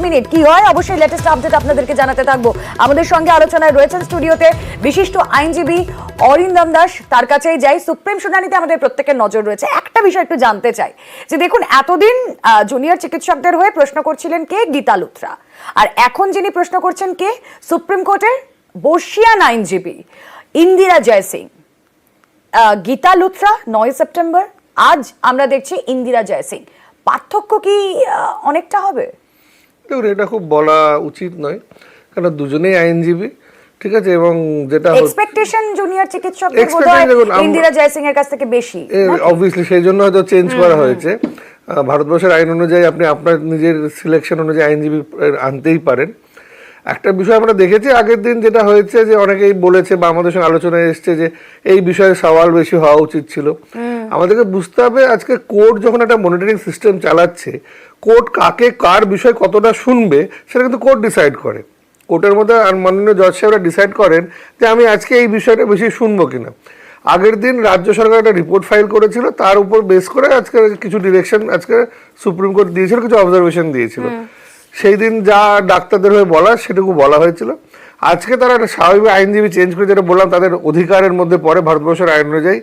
Minute কি হয় অবশ্যই লেটেস্ট আপডেট আপনাদেরকে জানাতে থাকবো। আমাদের সঙ্গে আলোচনায় রয়েছেন স্টুডিওতে বিশিষ্ট আইনজীবী অরিন্দম দাস। তার কাছেই যাই। সুপ্রিম শুনানিতে আমাদের প্রত্যেকের নজর রয়েছে। একটা বিষয় একটু জানতে চাই যে দেখুন, এতদিন জুনিয়র চিকিৎসকদের হয়ে প্রশ্ন করছিলেন কে? গীতা লুথরা। আর এখন যিনি প্রশ্ন করছেন কে? সুপ্রিম কোর্টের বর্ষিয়ান আইনজীবী ইন্দিরা জয়সিং। গীতা লুথরা 9 সেপ্টেম্বর, আজ আমরা দেখছি ইন্দিরা জয়সিং। পার্থক্য কি অনেকটা হবে? দেখুন, এটা খুব বলা উচিত নয়, কারণ দুজনেই আইনজীবী, ঠিক আছে। এবং যেটা এক্সপেকটেশন জুনিয়র চিকিৎসকদের বোধহয় ইন্দিরা জয়সিং এর কাছ থেকে বেশি, অবভিয়াসলি সেই জন্য হয়তো চেঞ্জ করা হয়েছে। ভারতবর্ষের আইন অনুযায়ী আপনি আপনার নিজের সিলেকশন অনুযায়ী আইনজীবী আনতেই পারেন। একটা বিষয় আমরা দেখেছি আগের দিন, যেটা হয়েছে যে অনেকেই বলেছে বা আমাদের সঙ্গে আলোচনায় এসছে যে এই বিষয়ে সওয়াল বেশি হওয়া উচিত ছিল। আমাদেরকে বুঝতে হবে, আজকে কোর্ট যখন একটা মনিটরিং সিস্টেম চালাচ্ছে, কোর্ট কাকে কার বিষয় কতটা শুনবে সেটা কিন্তু কোর্ট ডিসাইড করে। কোর্টের মধ্যে মাননীয় জজ সাহেবরা ডিসাইড করেন যে আমি আজকে এই বিষয়টা বেশি শুনবো কিনা। আগের দিন রাজ্য সরকার একটা রিপোর্ট ফাইল করেছিল, তার উপর বেস করে আজকে কিছু ডিরেকশন আজকে সুপ্রিম কোর্ট দিয়েছিল, কিছু অবজারভেশন দিয়েছিল। সেই দিন যা ডাক্তারদের হয়ে বলা সেটুকু বলা হয়েছিল। আজকে তারা একটা স্বাভাবিক আইনজীবী চেঞ্জ করে, যেটা বললাম তাদের অধিকারের মধ্যে পড়ে ভারতবর্ষের আইন অনুযায়ী,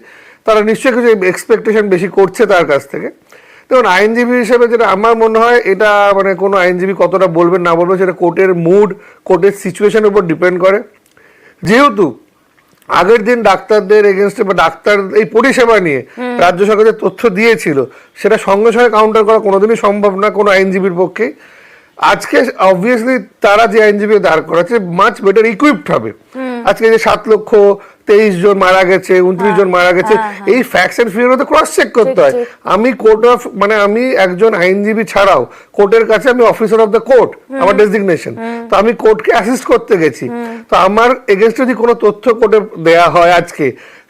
তারা নিশ্চয়ই কিছু এক্সপেকটেশন বেশি করছে তার কাছ থেকে। দেখুন, আইনজীবী হিসেবে যেটা আমার মনে হয়, এটা মানে কোনো আইনজীবী কতটা বলবেন না বলবেন সেটা কোর্টের মুড, কোর্টের সিচুয়েশনের উপর ডিপেন্ড করে। যেহেতু আগের দিন ডাক্তারদের এগেনস্টে বা ডাক্তার এই পরিষেবা নিয়ে রাজ্য সরকার যে তথ্য দিয়েছিল, সেটা সঙ্গে সঙ্গে কাউন্টার করা কোনোদিনই সম্ভব না কোনো আইনজীবীর পক্ষে। আজকে অবভিয়াসলি তারা যে আইনজীবী দাঁড় করাচ্ছে মাচ বেটার ইকুইপড হবে। আজকে যে 7,23,000 জন মারা গেছে, 29 জন মারা গেছে, এই ফ্যাক্টস এন্ড ফিগার তো ক্রস চেক করতে হয়। আমি কোর্ট অফ আমি একজন আইনজীবী ছাড়াও কোর্টের কাছে আমি অফিসার অফ দ্য কোর্ট, আমার ডেজিগনেশন। তো আমি কোর্টকে অ্যাসিস্ট করতে গেছি। তো আমার এগেনস্টে যদি কোনো তথ্য কোর্টে দেয়া হয় আজকে,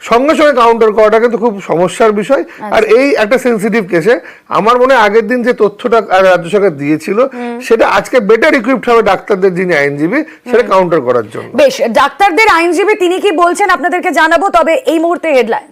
সঙ্গে সঙ্গে কাউন্টার করাটা কিন্তু খুব সমস্যার বিষয়। আর এই একটা সেন্সিটিভ কেসে আমার মনে হয় আগের দিন যে তথ্যটা রাজ্য সরকার দিয়েছিল, সেটা আজকে বেটার ইকুইপড হবে ডাক্তারদের যিনি আইনজীবী সেটা কাউন্টার করার জন্য। বেশ, ডাক্তারদের আইনজীবী তিনি কি বলছেন আপনাদেরকে জানাবো, তবে এই মুহূর্তে হেডলাইন।